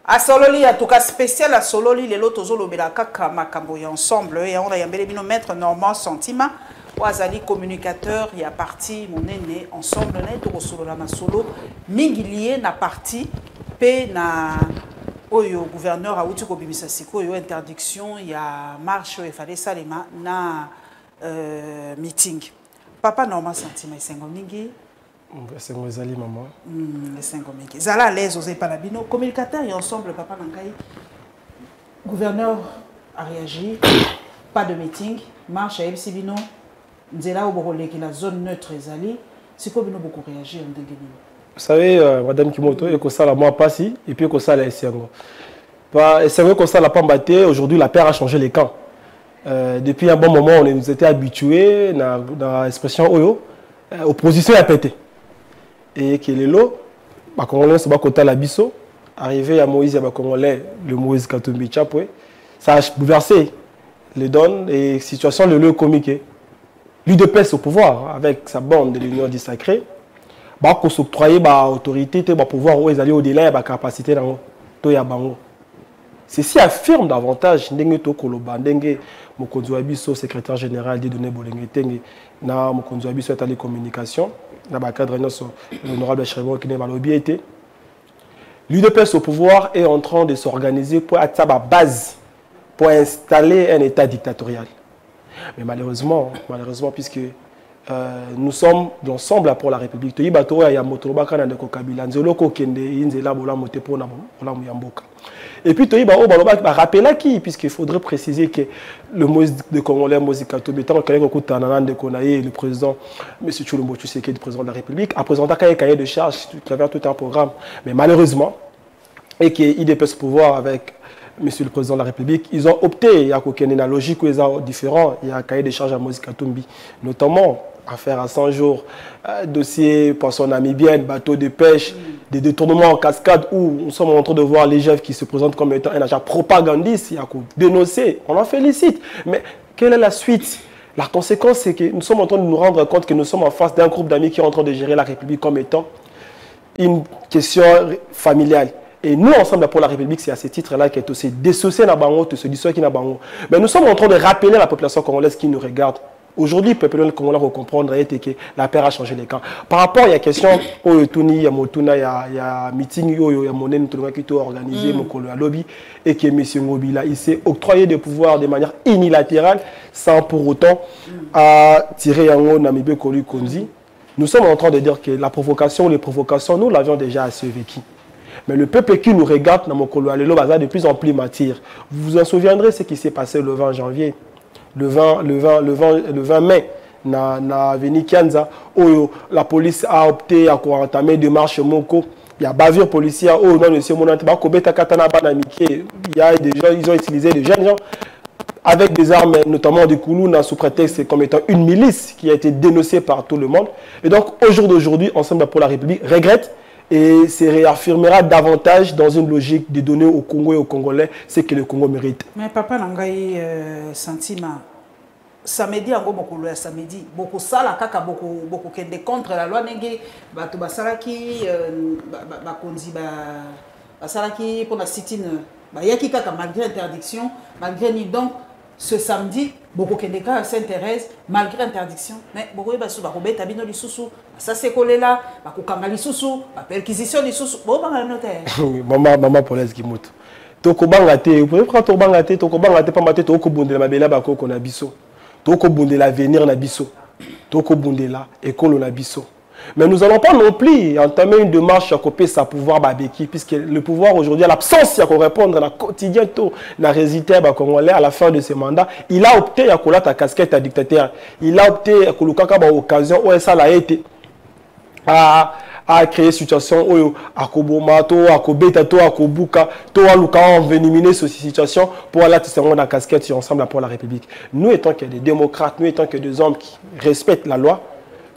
À Sololi, en tout cas spécial à Sololi, les lotos zolobela kaka makambo ensemble et on a yambele bino maître Normand Sentiment Wazali communicateur il y a parti mon aîné ensemble net au solo la masolo mingilié na parti pe na oyo gouverneur a outi ko bimisa siko yo interdiction il y a marche et fallait salema na meeting papa Normand Sentiment sengo mingi c'est moi Zali maman. Les 5 mingi. Zala à l'aise aux épalabino communicateur et ensemble papa Nankai. Gouverneur a réagi. Pas de meeting. Marche à MC Bino. Nzela au Borolé qui la zone neutre Zali. C'est quoi Bino beaucoup réagi en déguisement. Vous savez madame Kimoto et que ça la moi passi et puis que ça la SNGO. Pas SNGO que ça la pas batté aujourd'hui la paire a changé les camps. Depuis un bon moment on nous était habitués dans l'expression oyo opposition a pété. Et que les lots, les Congolais sont côté la biso, arrivé à Moïse et les Congolais, le Moïse Katumbi Chapoué, ça a bouleversé les donnes et situation le lieu comique. L'UDPS au pouvoir avec sa bande de l'Union du Sacré, bah qu'on s'octroyait bah autorité, bah pouvoir où ils allaient au-delà bah capacité dans toya bango. Ceci affirme davantage ndenge to koloba ndenge mokonzi wa biso secrétaire général des données bolengete na mokonzi wa biso ya télécommunication. Dans le cadre de l'honorable Chrévo qui n'est pas l'objet. L'UDPS au pouvoir est en train de s'organiser pour être à base, pour installer un État dictatorial. Mais malheureusement puisque nous sommes l'ensemble pour la République. Et puis, il rappelle qui, puisqu'il faudrait préciser que le Moïse de Congolais, Moïse Katumbi, le président, M. Tshilombo Tshisekedi, le président de la République, a présenté un cahier de charge à travers tout un programme. Mais malheureusement, et qu'il dépasse le pouvoir avec M. le président de la République, ils ont opté, il y a une logique où ils sont différents, il y a un cahier de charge à Moïse Katumbi, notamment affaire à 100 jours, dossier poisson namibienne, bateau de pêche, des détournements en cascade où nous sommes en train de voir les jeunes qui se présentent comme étant un agent propagandiste, il y a qu'à dénoncer, on en félicite. Mais quelle est la suite? La conséquence, c'est que nous sommes en train de nous rendre compte que nous sommes en face d'un groupe d'amis qui est en train de gérer la République comme étant une question familiale. Et nous, ensemble pour la République, c'est à ce titre-là qui est aussi dissocié dans Bango, tout ce dissocié qui n'a Bango. Mais nous sommes en train de rappeler à la population congolaise qui nous regarde. Aujourd'hui, le peuple congolais va comprendre que la paix a changé les camps. Par rapport à la question, il y a un meeting, il y a mon qui est organisé, mon lobby, et que M. Ngobila, il s'est octroyé des pouvoirs de manière unilatérale, sans pour autant tirer un Namibé Kolu Konzi. Nous sommes en train de dire que la provocation, les provocations, nous l'avions déjà assez vécu. Mais le peuple qui nous regarde dans mon Kolo Alelo Baza de plus en plus m'attire. Vous vous en souviendrez ce qui s'est passé le 20 janvier. Le 20 mai, na Avenue Kianza, où la police a opté à entamer des marches Moko. Il y a bavure policière, où non, monsieur Monante, il y a des gens, ils ont utilisé des jeunes gens avec des armes, notamment des Koulouna, sous prétexte comme étant une milice qui a été dénoncée par tout le monde. Et donc, au jour d'aujourd'hui, Ensemble pour la République regrette et se réaffirmera davantage dans une logique de donner au Congo et aux Congolais ce que le Congo mérite. Mais papa Nangai Sentiment, samedi en gros samedi, beaucoup ça la kaka beaucoup qui est contre la loi nenge bato basalaki bakonzi basalaki pour la sit-in yaki kaka malgré interdiction malgré ni donc ce samedi beaucoup qui est à Sainte-Thérèse malgré interdiction mais beaucoup baso bakobeta bino lisusu ça c'est collé là bakokanga lisusu ba perquisition lisusu bon ba notaire maman police qui moto tokobanga te vous pouvez prendre tokobanga te pas maté tokobondela mabela bakoko na biso tokobondela l'avenir na biso tokobondela école na biso. Mais nous n'allons pas non plus entamer une démarche à copier sa pouvoir babeki, puisque le pouvoir aujourd'hui, à l'absence, il y a qu'on répondre à la quotidien, à résister à Congolais à la fin de ce mandat. Il a opté à coller ta casquette à dictateur. Il a opté à coller à occasion où ça l'a été à créer une situation où à Koboma, à Kobeta, à Kobuka, à Luka envenimer cette situation pour aller à la casquette sur Ensemble pour la République. Nous étant que des démocrates, nous étant que des hommes qui respectent la loi,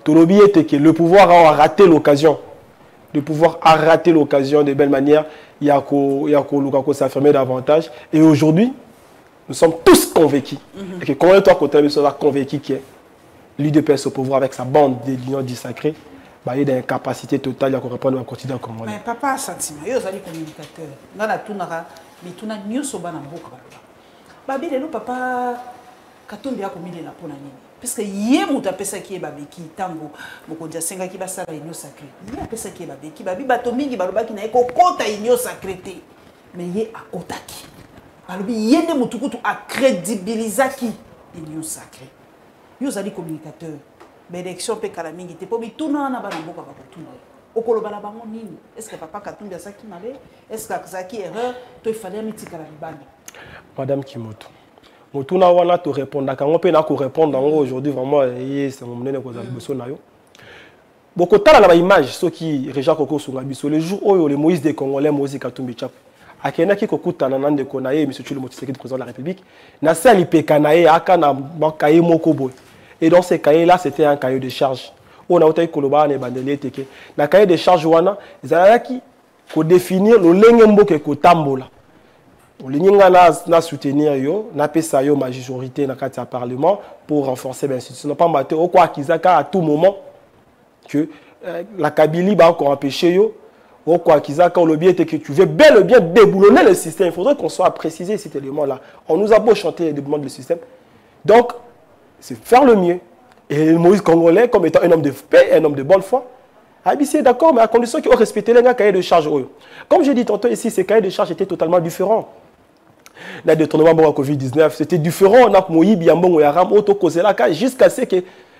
tout l'objet était que le pouvoir a raté l'occasion. Le pouvoir a raté l'occasion de belle manière. Il y a qu'au s'affirmer davantage. Et aujourd'hui, nous sommes tous convaincus. Et que quand on est à côté de nous sommes convaincus que l'UDPS au pouvoir avec sa bande de l'Union du Sacré bah, il y a une capacité totale à répondre au quotidien congolais. Mais papa sentiment, il y a des communicateurs. Dans la tournara, mais tout n'a mieux soba na boka. Babi le papa katumbi a commis la pona nini. Parce que hier on t'a pesa qui est babi qui tango, moko dia senga qui ba sala union sacrée. Hier pesa qui est babi batomingi baloba qui na eko kota union sacrée. Mais hier a kotaki. Balobi yende mutukutu a crédibiliser qui union sacrée. Yo zali communicateur. Mais l'élection peut kalamingi te pobi tuna na bana boka ba tuna. Okolo bala bango nini? Est-ce que papa katumbi a ça qui m'avait? Est-ce que ça qui erreur? Toi il fallait mitika la libani. Madame Kimoto. Motuna wana to répondre quand on peut na ko répondre aujourd'hui vraiment c'est mon nene ko za liboso na yo. Boko tala na ba image ceux qui reja koko sunga biso le jour où le Moïse des Congolais Moïse Katumbi Tchap akena ki kokuta na nande ko na ye monsieur Tshilombo Tshisekedi président de la République na sali pekana ye aka na makaye moko boy. Et dans ces cahiers là c'était un cahier de charge. On a otai koloba na bandeli teke na cahier de charge wana ezalaki ko définir le lenge mboke ko tambola. L'Union na soutenir yo, na pesa yo majorité na kati parlement pour renforcer l'institution. Pas maté au quoi qu'ils à tout moment que la Kabylie va encore empêcher yo, au quoi qu'ils quand le bien était que tu veux bel et bien déboulonner le système. Il faudrait qu'on soit précisé cet élément là. On nous a beau chanter les déboulonnements du système. Donc c'est faire le mieux. Et Moïse Congolais comme étant un homme de paix, un homme de bonne foi. C'est d'accord, mais à condition qu'il respecte les cahiers de charge. Comme je dis tantôt ici, ces cahiers de charge étaient totalement différents. Le détournement de la Covid-19, c'était différent. On a Moïbi, Yambon, Yaram, Auto, Kozela, jusqu'à ce que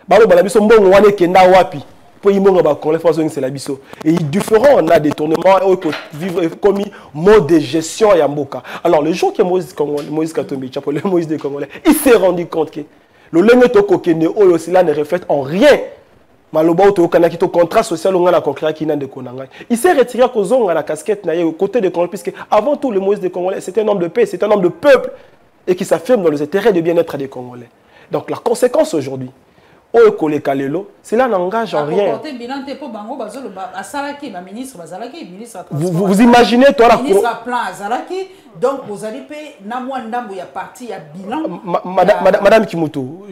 Balo Balabiso, Mbon, Wane, Kenda, Wapi, pour y monter, les fois, c'est la biso. Et différent, on a des tournements, commis mode de gestion à Yamboka. Alors, le jour que Moïse Katumbi, le Moïse des Congolais, il s'est rendu compte que le Lengetoko Kene, cela ne reflète en rien. Le contrat social, il s'est retiré à cause de la casquette au côté des Congolais, puisque avant tout, le Moïse des Congolais, c'était un homme de paix, c'était un homme de peuple, et qui s'affirme dans les intérêts de bien-être des Congolais. Donc la conséquence aujourd'hui, cela n'engage en rien. Vous imaginez, toi, la Madame Kimoto,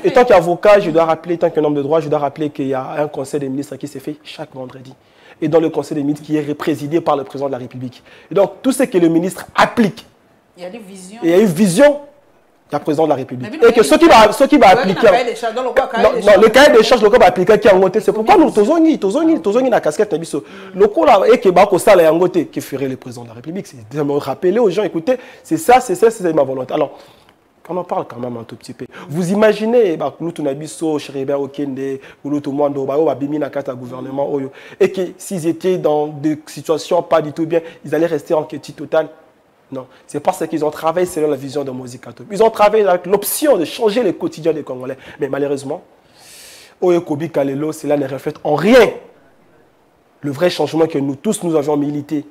étant qu'avocat, je dois rappeler, tant qu'un homme de droit, je dois rappeler qu'il y a un conseil des ministres qui s'est fait chaque vendredi. Et dans le conseil des ministres qui est présidé par le président de la République. Et donc, tout ce que le ministre applique, il y a une vision. Le président de la République. Et que ceux qui va appliquer. Non, le cahier de charges, le cas va appliquer qui a monté. C'est pourquoi nous, Tozongi, la casquette, le coup là, et que Bako Sala et Angote, qui ferait le président de la République. C'est de me rappeler aux gens, écoutez, c'est ça, c'est ma volonté. Alors, on en parle quand même un tout petit peu. Vous imaginez, nous, Tunabiso, Chéribert Okende, ou tout le monde, Babimi, Nakata, gouvernement, et que s'ils étaient dans des situations pas du tout bien, ils allaient rester en quiétude totale. Non, c'est parce qu'ils ont travaillé selon la vision de Moïse Katumbi. Ils ont travaillé avec l'option de changer le quotidien des Congolais. Mais malheureusement, Oyekobi Kalelo, cela ne reflète en rien le vrai changement que nous tous nous avions milité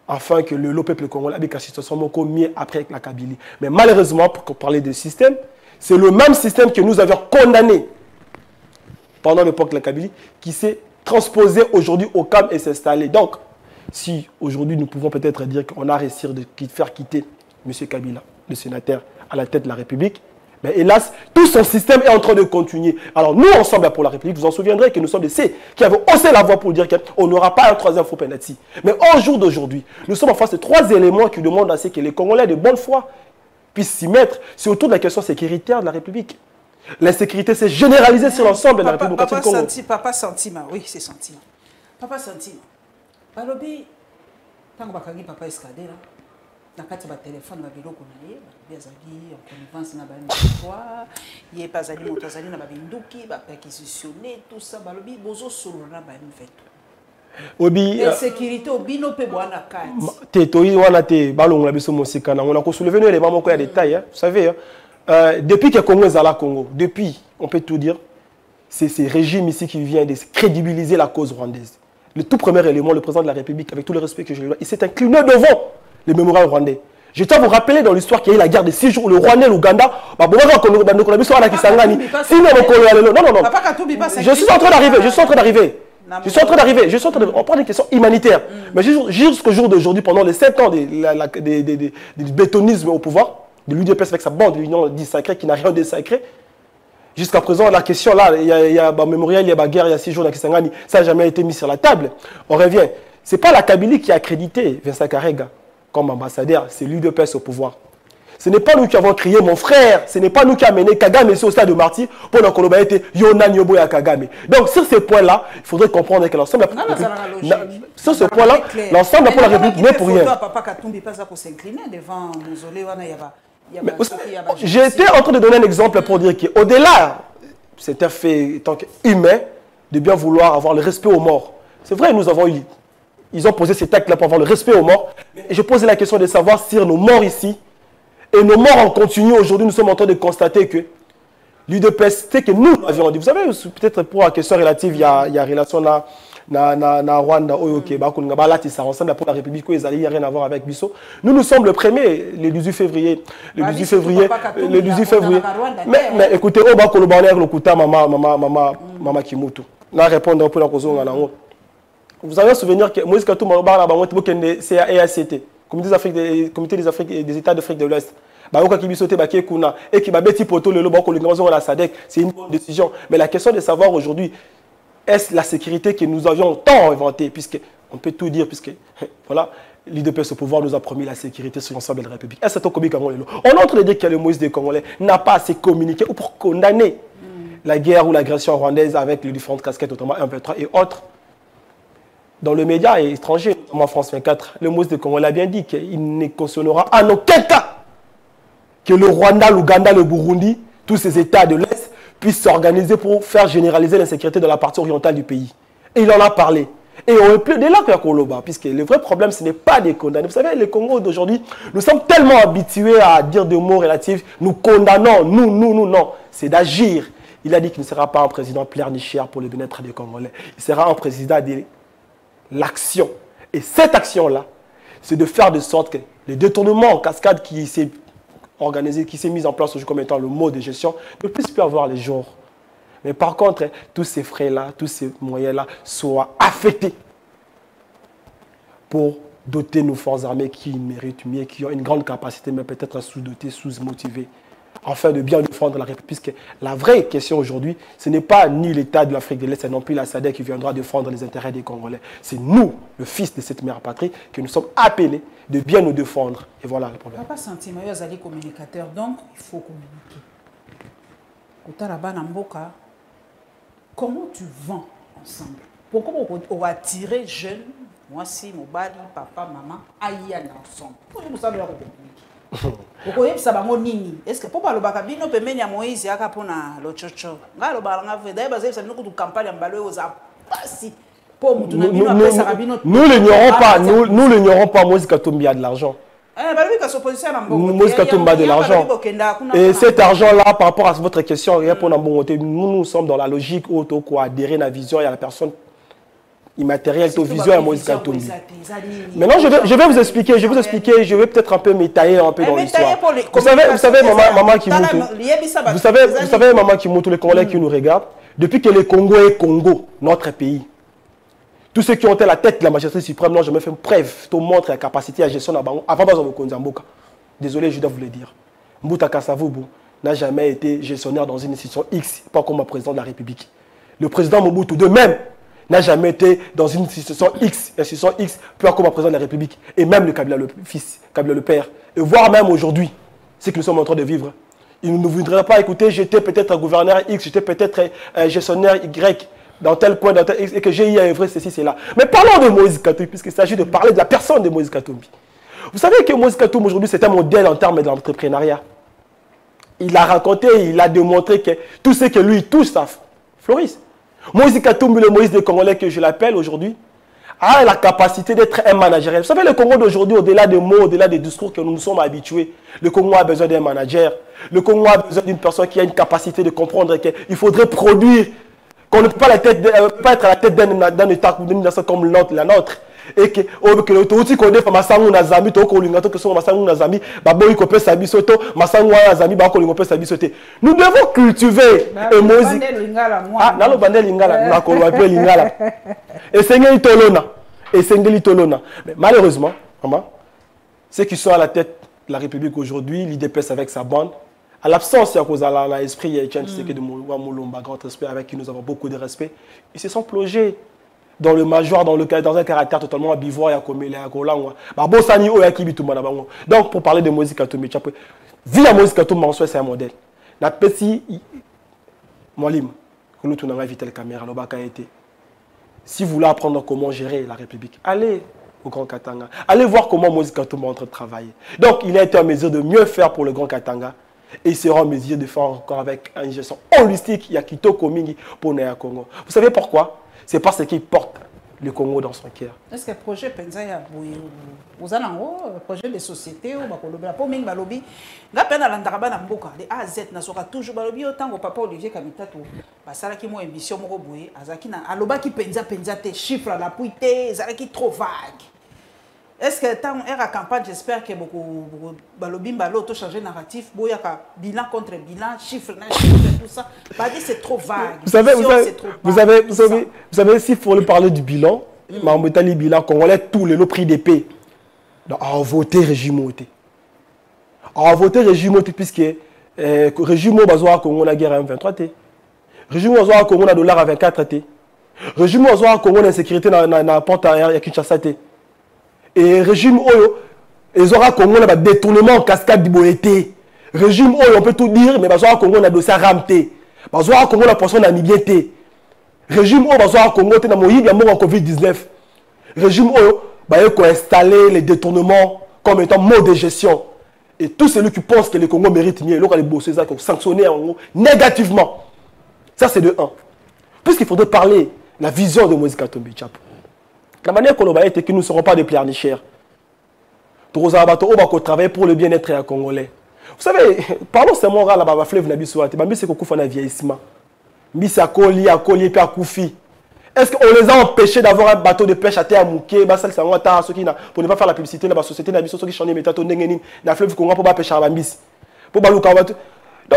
afin que le peuple congolais ait une situation beaucoup mieux après la Kabylie. Mais malheureusement, pour parler de système, c'est le même système que nous avions condamné pendant l'époque de la Kabylie qui s'est transposé aujourd'hui au CAM et s'est installé. Donc, si aujourd'hui nous pouvons peut-être dire qu'on a réussi de faire quitter M. Kabila, le sénateur, à la tête de la République, mais hélas, tout son système est en train de continuer. Alors nous, ensemble pour la République, vous en souviendrez que nous sommes de ceux qui avaient haussé la voix pour dire qu'on n'aura pas un troisième faux penalty. Mais au jour d'aujourd'hui, nous sommes en face de trois éléments qui demandent à ce que les Congolais de bonne foi puissent s'y mettre. C'est autour de la question sécuritaire de la République. L'insécurité s'est généralisée sur l'ensemble de la République. Papa sentiment, oui, c'est sentiment. Papa sentiment. Balobi, tant que papa escadé là, dans le téléphone, il y a en connivence, il y a pas allé motazali na babinduki, ba perquisitionner tout ça, balobi bozo solo na ba mveto. Obi sécurité obino pe bwana kati. Tetoi wana te balonga biso mosika na on a ko soulever les éléments ko ya détail, vous savez depuis que Congo est à la Congo, depuis on peut tout dire, c'est ces régimes ici qui viennent de crédibiliser la cause rwandaise. Le tout premier élément, le président de la République, avec tout le respect que je lui dois, il s'est incliné devant le mémorial rwandais. Je tiens à vous rappeler dans l'histoire qu'il y a eu la guerre de 6 jours, le Rwandais, l'Ouganda, non, je suis en train d'arriver, on parle des questions humanitaires. Mais jusqu'au jour d'aujourd'hui, pendant les 7 ans du bétonisme au pouvoir, de l'UDPS avec sa bande, l'Union dit sacrée, qui n'a rien de sacré, Jusqu'à présent, la question là, il y a un mémorial, il y a une guerre, il y a 6 jours dans Kisangani, ça n'a jamais été mis sur la table. On revient. Ce n'est pas la Kabylie qui a accrédité Vincent Karega comme ambassadeur, c'est l'UDPS au pouvoir. Ce n'est pas nous qui avons crié mon frère, ce n'est pas nous qui avons mené Kagame ici au stade de Martyr pour que Koloba ait été Yona Nyobo ya Kagame. Donc sur ces points-là, il faudrait comprendre que l'ensemble de la République, sur ce point-là, l'ensemble de la République n'est pour rien. J'étais en train de donner un exemple pour dire qu'au-delà, c'est un fait tant qu'humain de bien vouloir avoir le respect aux morts. C'est vrai, nous avons eu, ils ont posé ces actes-là pour avoir le respect aux morts. Et je posais la question de savoir si nos morts ici, et nos morts en continu, aujourd'hui, nous sommes en train de constater que l'UDPS, c'est que nous avions dit, vous savez, peut-être pour la question relative, il y a relation là, na Rwanda, ok, ensemble pour la République, il n'y a rien à voir avec Bissot. Nous sommes le premier, le 18 février. Le 18 février. Le 18 février. Mais écoutez, on va collaborer le Kouta, Mama Kimutu. Là, répondre pour la cause. Vous avez un souvenir que Moïse Katou c'est AACT, Comité des Afriques et des États d'Afrique de l'Ouest. C'est une bonne décision. Mais la question de savoir aujourd'hui, est-ce la sécurité que nous avions tant inventée, puisqu'on peut tout dire, puisque voilà, l'UDPS au pouvoir nous a promis la sécurité sur l'ensemble de la République. Est-ce que on est en train de dire que le Moïse des Congolais n'a pas assez communiqué ou pour condamner la guerre ou l'agression rwandaise avec les différentes casquettes, notamment 1-3 et autres. Dans le média étranger, notamment France 24, le Moïse des Congolais a bien dit qu'il ne cautionnera en aucun cas que le Rwanda, l'Ouganda, le Burundi, tous ces États de l'Est puissent s'organiser pour faire généraliser l'insécurité dans la partie orientale du pays. Et il en a parlé. Et on est plus de là qu'il y a Koloba, puisque le vrai problème, ce n'est pas des condamnés. Vous savez, les Congos d'aujourd'hui, nous sommes tellement habitués à dire des mots relatifs, nous condamnons, nous, non. C'est d'agir. Il a dit qu'il ne sera pas un président plénipotaire pour le bien-être des Congolais. Il sera un président de l'action. Et cette action-là, c'est de faire de sorte que les détournements en cascade qui s'est organisé, qui s'est mis en place aujourd'hui comme étant le mode de gestion, ne puisse plus avoir les jours. Mais par contre, tous ces frais-là, tous ces moyens-là soient affectés pour doter nos forces armées qui méritent mieux, qui ont une grande capacité, mais peut-être sous-dotées, sous-motivées, afin de bien défendre la République. Puisque la vraie question aujourd'hui, ce n'est pas ni l'État de l'Afrique de l'Est, c'est non plus la SADC qui viendra défendre les intérêts des Congolais. C'est nous, le fils de cette mère patrie, que nous sommes appelés de bien nous défendre. Et voilà le problème. Papa Sentiment, vous êtes communicateur, donc il faut communiquer. Comment tu vends ensemble? Pourquoi on va attirer jeunes, moi si, mon bali, papa, maman, aïe ensemble? Pourquoi vous savez pourquoi ça va nini? Est-ce que pour le bakabino peut mener à Moïse yaka pour na lo chocho? Ngalo balanga fait d'ailleurs basé sur notre campagne en balo aux apasi. Nous l'ignorons pas, nous l'ignorons pas. Moïse Katumbi a de l'argent. Moïse Katumbi a de l'argent. Et cet argent-là, par rapport à votre question, nous sommes dans la logique où on a adhéré à la vision et à la personne immatérielle, la vision à Moïse Katumbi. Maintenant, je vais vous expliquer, je vais peut-être un peu m'étayer un peu dans l'histoire. Vous savez, maman Kimutu, vous savez, maman Kimutu, les Congolais qui nous regardent, depuis que le Congo est Congo, notre pays, tous ceux qui ont été la tête de la majesté suprême n'ont jamais fait preuve, te montre la capacité à gestion avant de Konzamboka. Désolé, je dois vous le dire. Mbouta Kasavubu n'a jamais été gestionnaire dans une institution X, pas comme le président de la République. Le président Mobutu, de même, n'a jamais été dans une institution X, pas comme le président de la République. Et même le Kabila le fils, Kabila le père. Et voire même aujourd'hui, ce que nous sommes en train de vivre. Il ne voudrait pas écouter, j'étais peut-être un gouverneur X, j'étais peut-être un gestionnaire Y. Dans tel point, et que j'ai eu à œuvrer ceci, cela. Mais parlons de Moïse Katumbi, puisqu'il s'agit de parler de la personne de Moïse Katumbi. Vous savez que Moïse Katumbi, aujourd'hui, c'est un modèle en termes de l'entrepreneuriat. Il a raconté, il a démontré que tout ce que lui touche, ça florisse. Moïse Katumbi, le Moïse des Congolais que je l'appelle aujourd'hui, a la capacité d'être un manager. Vous savez, le Congo d'aujourd'hui, au-delà des mots, au-delà des discours que nous nous sommes habitués, le Congo a besoin d'un manager. Le Congo a besoin d'une personne qui a une capacité de comprendre qu'il faudrait produire. On ne peut pas, être à la tête d'un État ou d'une nation comme la nôtre. Et que l'autorité qu'on est, Massangu Nazami, nous devons cultiver mais malheureusement, ceux qui sont à la tête de la République aujourd'hui, l'IDPS avec sa bande, à l'absence, il y a cause à l'esprit, il y a Etienne Tshisekedi de Moulomba, grand respect, avec qui nous avons beaucoup de respect. Ils se sont plongés dans le major, dans un caractère totalement abivoire, il y a comme il y a donc, pour parler de Moïse Katumbi Tchapou, vu à Moïse Katumbi, c'est un modèle. La petite Molim, que nous tournons éviter la caméra, si vous voulez apprendre comment gérer la République, allez au Grand Katanga. Allez voir comment Moïse Katumbi est en train de travailler. Donc, il a été en mesure de mieux faire pour le Grand Katanga. Et il sera en mesure de faire encore avec une gestion holistique. Il y a Kitoko Mingi pour le Congo. Vous savez pourquoi? C'est parce qu'il porte le Congo dans son cœur. Est-ce que le projet Penzaya, vous avez un projet de société ou pour Mingi Balobi, la peine à l'Andaraba Namboka, de A à Z, n'a toujours Balobi autant que papa Olivier Kamitato, Basala qui m'a émission Moroboué, Azakina, Aloba qui Penza tes chiffres à la puité, Zalaki trop vague. Est-ce que tant la campagne, j'espère que beaucoup Balobi Balo tout changer narratif, boyaka bilan contre bilan, chiffre tout ça, bah c'est trop vague. Vous savez s'il faut parler du bilan, le bilan congolais tous les prix d'épée. À voter régime ôté. À voter régime ôté puisque régime au bazoa Congo la guerre à 23 t. Régime au bazoa Congo la dollar à 24 t. Régime au bazoa Congo la sécurité na porte à Kinshasa t. Et régime Oyo, ils auront Congo un détournement en cascade d'Iboété. Régime Oyo, on peut tout dire, mais ils auront Congo un dossier ramté. Ils auront Congo la personne amiguété. Régime Oyo, ils auront Congo un moyen en Covid-19. Régime Oyo, ils ont installé les détournements comme étant mode de gestion. Et tous ceux qui pensent que le Congo mérite mieux, ils ont sanctionné négativement. Ça, c'est de 1. Puisqu'il faudrait parler de la vision de Moïse Katumbi Tchapou. La manière qu'on va être que nous ne serons pas des pléarnichères. Nous allons travailler pour le bien-être congolais. Vous savez, parlons seulement de la fleuve de Nabiso. C'est qu'on a un vieillissement. Est-ce qu'on les a empêchés d'avoir un bateau de pêche à terre à Mouké, pour ne pas faire la publicité de la société de Nabiso qui change les méthodes de la fleuve Congo pour ne pas pêcher à Bambis.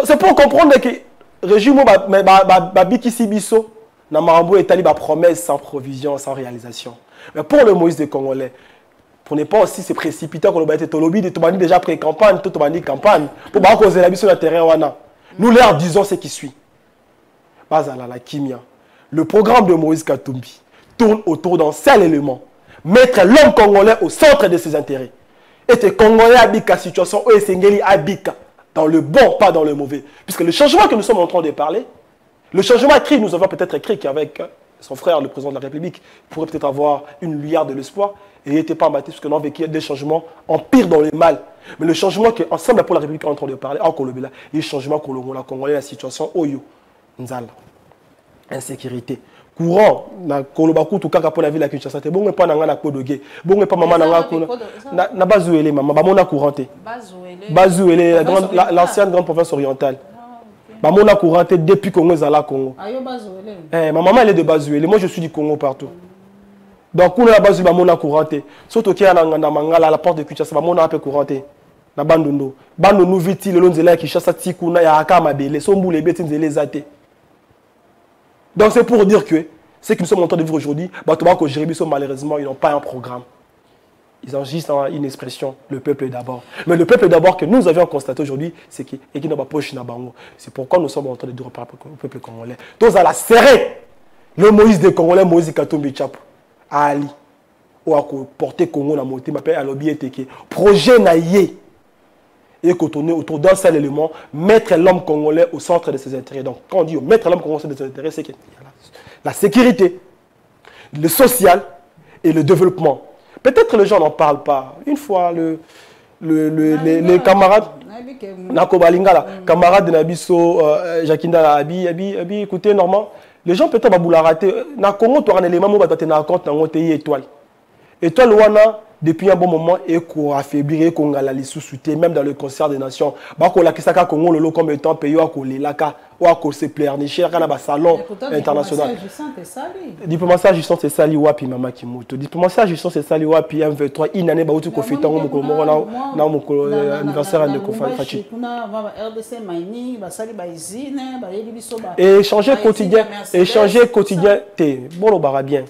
C'est pour comprendre que le régime Babiki Sibiso n'a pas promesse sans provision, sans réalisation. Mais pour le Moïse des Congolais, pour ne pas aussi se précipiter qu'on a été lobby, de tomber déjà pré-campagne, tout tomber campagne, pour pas causer la mission sur le terrain. Nous leur disons ce qui suit. Bazala la Kimia. Le programme de Moïse Katumbi tourne autour d'un seul élément. Mettre l'homme congolais au centre de ses intérêts. Et les Congolais habitent la situation où ils habitent dans le bon, pas dans le mauvais. Puisque le changement que nous sommes en train de parler, le changement écrit, nous avons peut-être écrit qu'avec son frère, le président de la République, pourrait peut-être avoir une lueur de l'espoir. Et il n'était pas embatté parce que nous avons vécu des changements empires dans le mal. Mais le changement qu'ensemble pour la République est en train de parler, encore le Béla, il y a le changement qu'on a congolais, la situation Oyo, Nzala, insécurité. Courant, na Kolobaku, tout cas, pour la ville de Kinshasa, bon, pas dans la Kodogué, bon, pas maman na Bazouélé, maman, maman couranté. Bazouélé, l'ancienne grande province orientale. Maman a couranté depuis Congo Zala Congo. Ma maman elle est de Bazouélé, moi je suis du Congo partout. Donc on a la base maman a couranté. Surtout qu'il y a la porte de Kinshasa, maman a un peu couranté. Na Bandondo. Bandondo viti le long de la Kinshasa tikuna ya akama bele, son boule beti nzele zate. Donc c'est pour dire que ce que nous sommes en train de vivre aujourd'hui, malheureusement ils n'ont pas un programme. Ils ont juste une expression, le peuple d'abord. Mais le peuple d'abord que nous avions constaté aujourd'hui, c'est qu'il n'a pas poche na bango. C'est pourquoi nous sommes en train de dire au peuple congolais. Donc à la serrer, le Moïse des Congolais, Moïse Katumbi Tchapou, à Ali, ou à porter Congo na moté, m'appelle à l'objet que projet naïe et qu'on tourne autour d'un seul élément, mettre l'homme congolais au centre de ses intérêts. Donc quand on dit mettre l'homme congolais au centre de ses intérêts, c'est qu'il y a la sécurité, le social et le développement. Peut-être les gens n'en parlent pas. Une fois, les camarades, camarades de Nabiso, Jakinda, Abi, écoutez, Normand, les gens peut-être vont la rater. Na Congo, tu as un élément où tu as un compte dans étoile. Étoile, wana, depuis un bon moment, et qu'on affaiblit, et qu'on a la sous-souté, même dans le concert des nations. Bako la kisaka Congo, le comme étant pays, ou à coller la ka, ou à se plaire, ni cher, à salon international. Diplomatie agissante, c'est sali, wapi, mama Kimoto. Diplomatie agissante, c'est sali, wapi, M23, une année, bah, où tu confies, dans mon anniversaire de Kofachi. Et changer quotidien, t'es, bon, on va bien.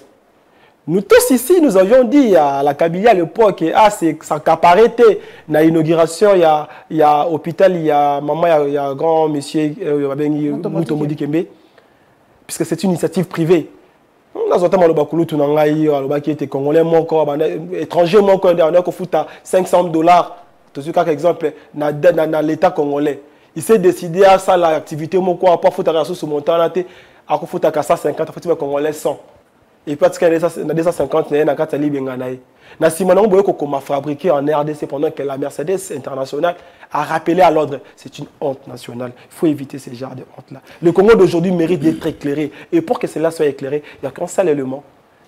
Nous tous ici, nous avions dit à la Kabylie à l'époque, ah, c'est ça caparait na inauguration, il y a hôpital, il y a maman, il y a grand monsieur Moutomodi Kembe, puisque c'est une initiative privée. Nous avons le bakulu tunangai, le baki était congolais, mon corps, étranger, mon corps, on a qu'on fout à $500. Tout ce cas, exemple, dans l'État congolais, il s'est décidé à ça l'activité, mon corps, pas foutre à sur mon temps, à qu'on fout à 150, faut congolais 100. Et puis, il y a 250, il y a 4 livres. Na Simon Boyoko fabriqué en RDC pendant que la Mercedes internationale a rappelé à l'ordre. C'est une honte nationale. Il faut éviter ce genre de honte-là. Le Congo d'aujourd'hui mérite d'être éclairé. Et pour que cela soit éclairé, il n'y a qu'un seul élément.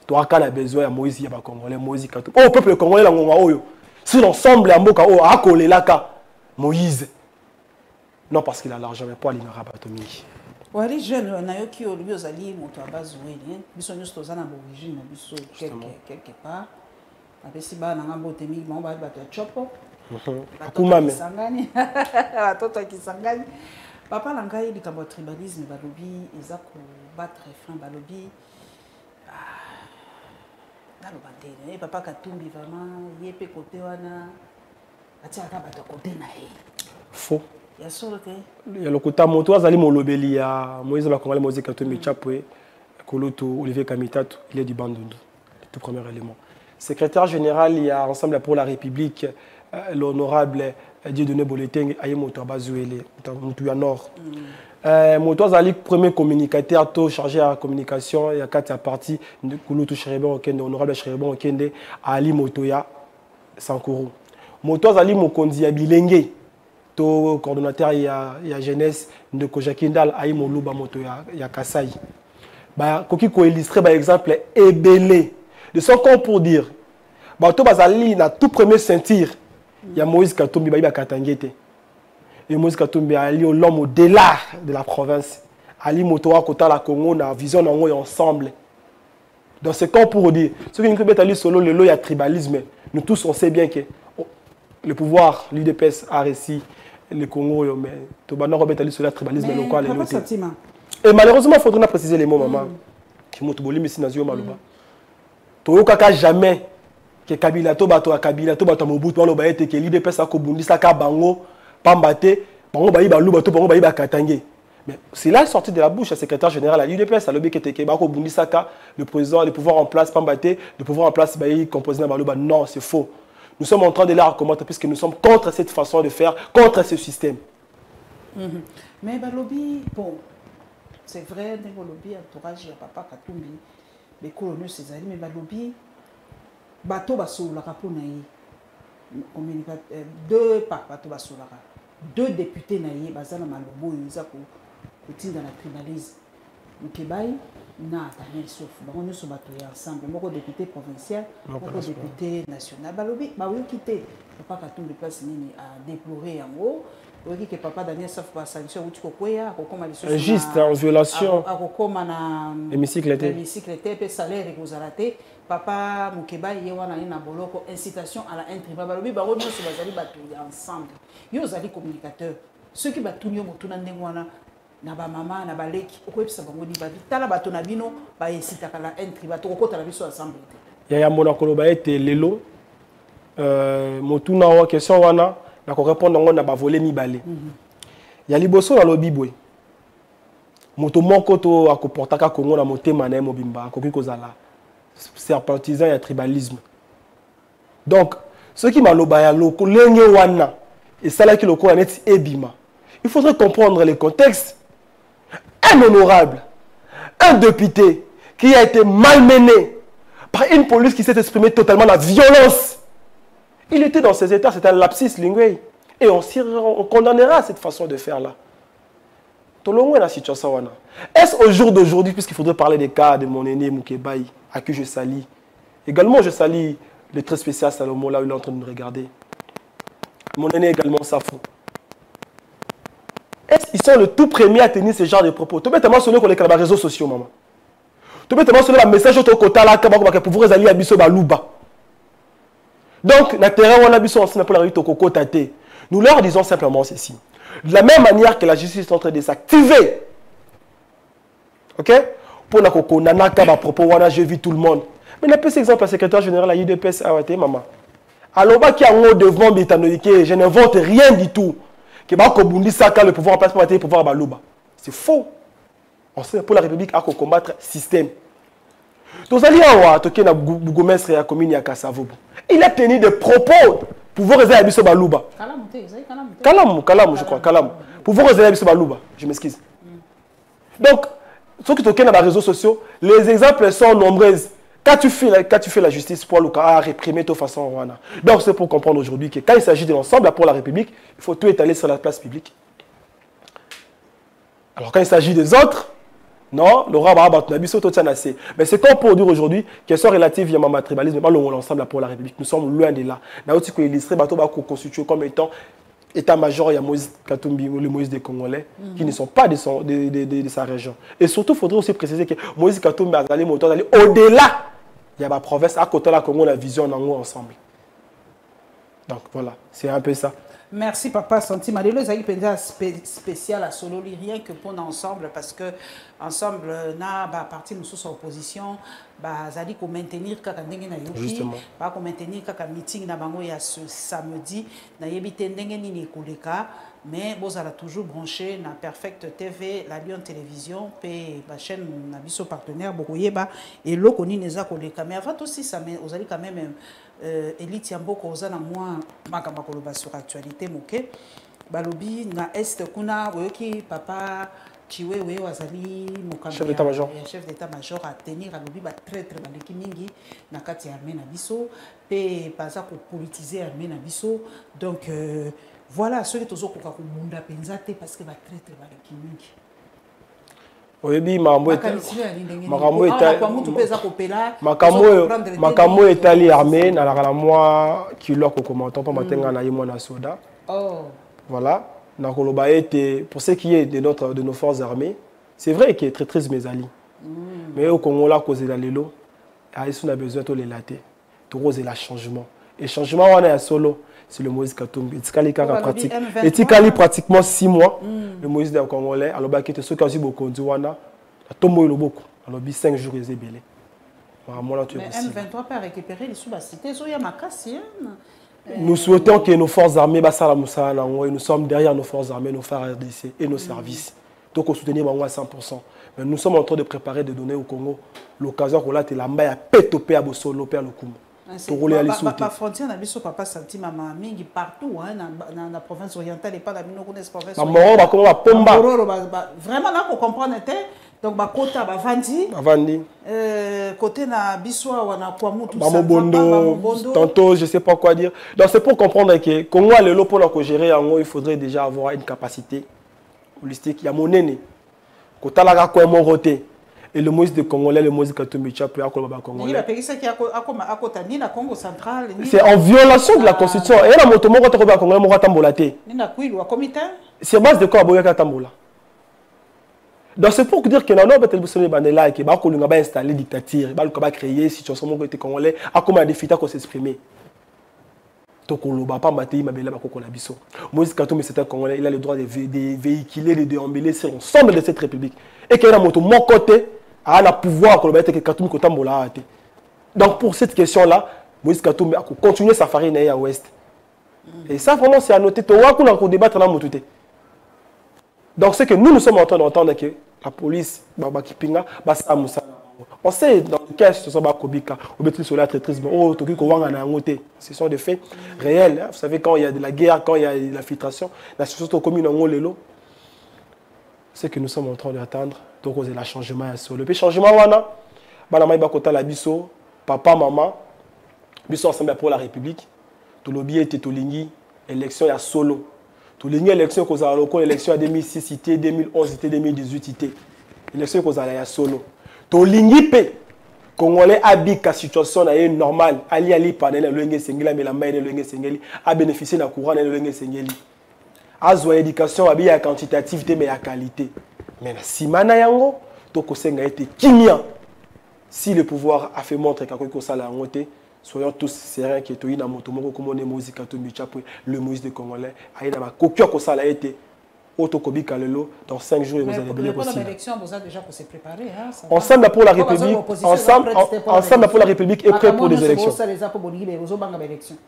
Toi, quand on a besoin de Moïse, il y a Congolais, Moïse, oh, le peuple congolais, si l'ensemble est à coller là, Moïse. Non, parce qu'il a l'argent, mais pas l'ignorant Batomi. Oui, jeune, on a eu qui au lieu d'aller, on doit pas jouer. Ils sont juste aux origines, quelque part. Après, si on a un beau thème, on va battre un chopo. Papa Langai, il y a un tribalisme, balobi, ils ont battre frein, balobi. Dans le bandé, papa Katumbi vraiment, il y a peu côté wana, atia ka battre côté naï. Faux. Il y a sûr que. Il y a le côté moto, azali molobeli ya Moïse Bakongale Moïse Katumbi Chapwe, Koloto Olivier Kamitatou, il est du Bandundu, le tout premier élément. Secrétaire général, il y a Ensemble pour la République, l'honorable Dieudonné Boleteng, Aye Moto Abazouele, Moutouya Nord. Moto Azali, premier communicateur, chargé à la communication, il y a 4 parties, Kouloutou Cherebon Okende, honorable Cherebon Okende, Ali Motoya Sankourou. Moto Azali Mokondi Abilenge, coordonnateur, il y a jeunesse de Kojakindal, Aye Moluba Motoya, il y a Kassai. Koki ko illustré par exemple Ebele. De son corps pour dire, Bato Bazali na tout premier sentir, il y a Moïse Katumbi Baïba Katangete. Et Moïse Katumbi a lié l'homme au-delà de la province. Ali Motoa Kota la Congo, na vision ensemble. Dans ce corps pour dire, ceux qui nous mettent solo, le lot, il y a tribalisme. Nous tous, on sait bien que le pouvoir, l'UDPS a réussi le Congo, mais tout le monde a sur le tribalisme local. Et malheureusement, il faudrait préciser les mots, maman. Qui m'ont bolé, mais c'est Nazio Malouba. Toyokaka jamais que Kabila to bato Kabila to bato Mobutu on ba ete ke l'IDPS akobundi saka bango pambate bango ba iba luba to bango ba iba katange. Mais c'est là sorti de la bouche du secrétaire général à l'IDPS à l'obé ke ba akobundi saka le président le pouvoir en place pambate le pouvoir en place ba yi composé na baluba. Non, c'est faux. Nous sommes en train de la recommander puisque nous sommes contre cette façon de faire, contre ce système. Mais balobi bon c'est vrai des balobi entourage ya papa Katumbi. Les colonels César, mais balobi, bateau basoulaka pour naïe. Deux pas bateau basoulaka. 2 députés naïe, bazana malobo, ils ont coutume dans la tribalisme. Mukebai, na Daniel Souf. On est sur bateau ensemble. Mon député provincial, mon député national. Balobi, bah oui quitter. Papa Katumbi place nini à déplorer en haut. Oui, que papa Daniel Souf va sanction ou tu quoi juste en violation. Hémicycle était salaire et vous arrêtez. Papa Mukeba yewana na boloko incitation à la intrigue. Balobi ba wono se bazali batu ensemble. Yo zali communicateur. Ceux qui batu nyo motuna ndengwana na ba mama na ba leki okwebisa bango di ba vitala batu na bino ba incita la intrigue batu kokota la biso ensemble. Ya mona koloba ete lelo motuna wa question wana na ko répondre ngo na ba voler mibale. Ya liboso na lobi boy. Moto moko to akoportaka Congo na motema na mobimba akoki kozala serpentisant et tribalisme. Donc ceux qui maloba ya loko lenge wana et ça là qui loko net ebima. Il faudrait comprendre le contexte. Un honorable, un député qui a été malmené par une police qui s'est exprimée totalement la violence. Il était dans ces états, c'est un lapsus lingué. Et on condamnera cette façon de faire là. Est-ce au jour d'aujourd'hui, puisqu'il faudrait parler des cas de mon aîné Moukebaï, à qui je salis. Également, je salis le très spécial Salomon, là où il est en train de nous regarder. Mon aîné également, Safo. Est-ce qu'ils sont le tout premier à tenir ce genre de propos? Tu peux tellement sonner qu'on est sur les réseaux sociaux, maman. Tu peux tellement sonner le message au côté là, pour vous aller à Bisso Balouba. Donc, na terrain, on a Bisso, on s'en appelle la rue Tokoko Tate. Nous leur disons simplement ceci. De la même manière que la justice est en train de s'activer, ok? Pour na koko nanaka ba propos wana je vis tout le monde. Mais n'a pas exemple, le secrétaire général à l'UDPS, maman. Alors, qui a un devant Bitanoïke, je n'invente rien du tout. Que Bakobundi Saka le pouvoir en place pour le pouvoir Balouba. C'est faux. On sait pour la République à combattre le système. Donc, il a tenu des propos pour vous réserver Bisso Balouba. Kalam, je crois. Kalam. Pour vous réserver Bisso Balouba. Je m'excuse. Donc, ceux qui sont dans les réseaux sociaux, les exemples sont nombreux. Quand tu fais la justice pour le cas, réprimer de façon. Donc, c'est pour comprendre aujourd'hui que quand il s'agit de l'ensemble pour la République, il faut tout étaler sur la place publique. Alors, quand il s'agit des autres, non, mais c'est qu'on peut dire aujourd'hui, question relative à ma tribalisme, pas l'ensemble pour la République. Nous sommes loin de là. Nous avons illustré constitué comme étant état-major, il y a Moïse Katumbi ou le Moïse des Congolais qui ne sont pas de sa région. Et surtout, il faudrait aussi préciser que Moïse Katumbi a allé au-delà. Il y a ma province à côté de la Congo, la vision en ensemble. Donc voilà, c'est un peu ça. Merci papa Santi Malelo ezali penza spécial à solo rien que pour ensemble parce que ensemble na ba parti mususu opposition ba zali ko maintenir kaka ndenge na yoki ba ko maintenir kaka meeting na bango ya ce samedi na yebite ndenge nini koleka mais bozala toujours branché na Perfect TV la Lion Télévision pe ba chaîne na biso partenaire bokoyeba et loko nini eza koleka mais avant aussi ça mais ozali quand même Elite Yamboko ozana moi makamba koloba sur actualité moke balobi na est kuna oyoki papa Chiwewe wazali mokamba chef d'état-major à tenir alobi ba traître baleki mingi na kati ya armée na biso pe baza ko politiser armée na biso donc voilà ceux qui tozokoka ko munda penza te parce que ba traître baleki mingi. Oui, makambo etali armée na la moi qui l'a commenté pas matenga na yemo na soda. Voilà, na koloba été pour ce qui est de nos forces armées, c'est vrai qu'il est très triste mes alliés. Mais au Congo là cause la lelo, on a besoin de les latter. Tout c'est la changement. Et changement on est à solo. C'est le Moïse Katumbi. Et Tikali pratiquement 6 mois. Le Moïse des Congolais, alors bah qui était ceux qui ont beaucoup de Wana, la tombe le beaucoup. Alors 5 jours ils ébélés. Mais M23 peut récupérer les sous-cités. Nous souhaitons que nos forces armées Bassala Moussa, nous sommes derrière nos forces armées, nos frères RDC et nos services. Donc on soutenir à 100%. Mais nous sommes en train de préparer de donner au Congo l'occasion qu'on a été la maille à pétoper à Bossolo, Père le Koumou. La frontière n'a pas papa senti maman mingi partout dans la province orientale et pas dans la province vraiment là pour comprendre donc ba kota ba vandi côté na biswa wana kwa mutu Bondo tantôt je sais pas quoi dire. Donc c'est pour comprendre que Congo le lot pour la gérer en il faudrait déjà avoir une capacité holistique. Il y a mon aîné kota la ko mo roté. Et le Moïse de Congolais, le Moïse Katumbi peut accompagner Congolais. C'est en violation de la Constitution. Et la moto moko to Congolais moko tambolaté. C'est base de quoi boyaka tambola. Donc c'est pour dire que non betel busone bandela que ba ko lunga ba installer dictature, ba ko ba créer situation moko te Congolais a comment défita ko s'exprimer. To ko loba pa maté mabela ba ko la biso. Moïse Katumbi c'est un Congolais, il a le droit de véhiculer, de déambuler sur l'ensemble de cette république. Et que la moto mon côté a le pouvoir que Katumbi kotambola ate. Donc pour cette question là, Moïse Katumbi a continué sa farine à ouest. Et ça vraiment c'est à noter to wa ko débattre na motuté. Donc c'est que nous sommes en train d'entendre que la police baba kipinga basa musa. On sait dans le cas ce sont ba kobika ou betul sur la traîtrise oh to ko wanga na ngoté. Ce sont des faits réels. Vous savez quand il y a de la guerre, quand il y a de la filtration, la situation commune en ngolelo. C'est que nous sommes en train d'attendre donc c'est le changement à solo. Le changement wana bana mai bakota la biso papa maman biso ensemble pour la République. To lobby était to lingi élection à solo. To lingi élection cause à loko élection à 2006 cité 2011 cité 2018 cité. Élection cause à solo. To lingi pe Congolais abika situation na normale ali panela lenge sengela mais la mai lenge sengeli a bénéficié la courant na lenge sengeli. Azwa éducation abi ya quantitativité mais ya qualité. Mais si mana yango to kosenga été kimia. Si le pouvoir a fait montrer que ça l'a monté, soyons tous sereins que toina moto moko comme on est Moïse Katumbi le Moïse de Congolais aïda ba kokyo ko ça l'a été Autokobika Lelo, dans 5 jours, vous allez bien possible. L'élection, vous avez déjà se préparer. Ensemble pour la République, ensemble pour la République est prêt pour des élections.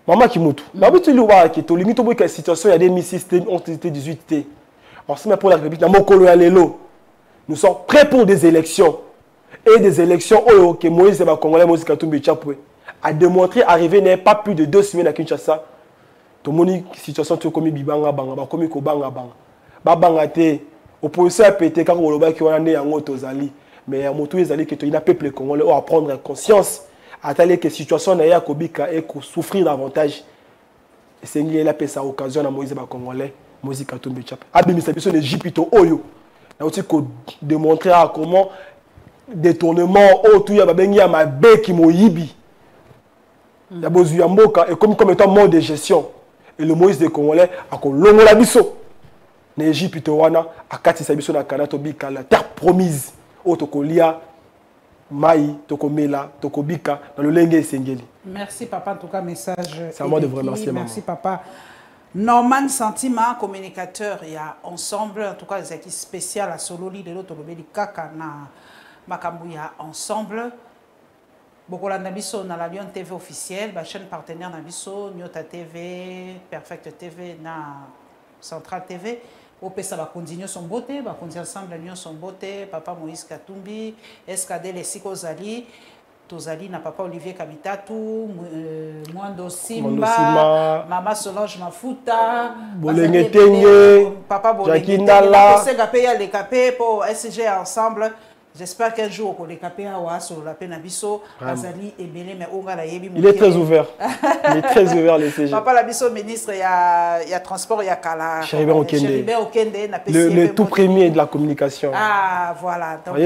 Maman Kimutu, qui est limite au situation, il y a des mi-systèmes, ont été 18T. Ensemble pour la République, nous sommes prêts pour des élections. Et des élections, que Moïse et Congolais, Moïse Katumbi Tchapoué, a démontré arriver n'est pas plus de 2 semaines à Kinshasa. Tout le monde situation comme Bibanga Banga, comme Kobanga Banga. Babanga te, opposition a pété car on a qui on est en autozali. Mais à moto ezali que il a peuple congolais à prendre conscience à telle que situation na ya kobika et souffrir davantage. Et c'est il a pesa occasion à Moïse ba congolais, Moïse Katumbi Tchapoué. Abimisa biso Égypte oyo. Na aussi ko démontrer comment détournement autour ya babengi ya mabe ki moyibi. Ya bozu ya mboka et comme étant mode de gestion. Et le Moïse des Congolais a kolongola biso. N'Égypte wana akati sabiso na kana tobika la terre promise o tokolia mai tokomela tokobika dans le lenge esengeli. Merci papa, en tout cas message. C'est à moi de vous remercier. Merci papa. Norman Sentiment, communicateur, il y a ensemble, en tout cas les équipes spéciales à Sololi de l'autre lobby kaka na Makambuya ensemble. Bokola Nabiso na la Lyon TV officielle, la chaîne partenaire Nabiso, Nyota TV, Perfect TV na Central TV. Au PESA va continuer son beauté, va continuer ensemble l'union son beauté, papa Moïse Katumbi, SKD les Sikozali, Tozali na papa Olivier Kabitatu, Mwando Simba, Mama Solange Mafuta, Bolenge Tenge, papa Bolenge Tenge, les capés pour SG ensemble. J'espère qu'un jour, on les capé à sur la peine à Bisso, Azali et Belé, mais on va il est très ouvert. Il est très ouvert, les CG. Papa la Bisso, ministre, il y a transport, il y a Kala. Chéribé Okende. Le tout premier de la communication. Ah, voilà. Donc,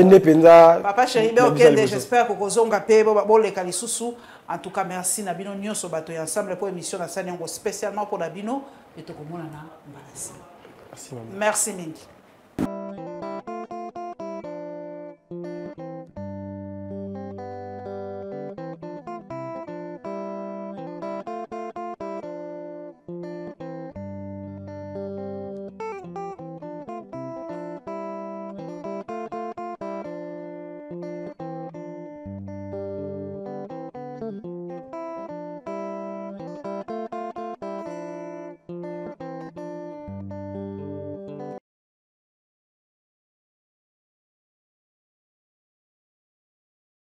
papa Chéribé Okende, j'espère que vous avez payé les Kalisusu. En tout cas, merci Nabino Nyonso Bato et ensemble pour l'émission de Sanyango, spécialement pour Nabino et tout le monde. Merci, Mingi.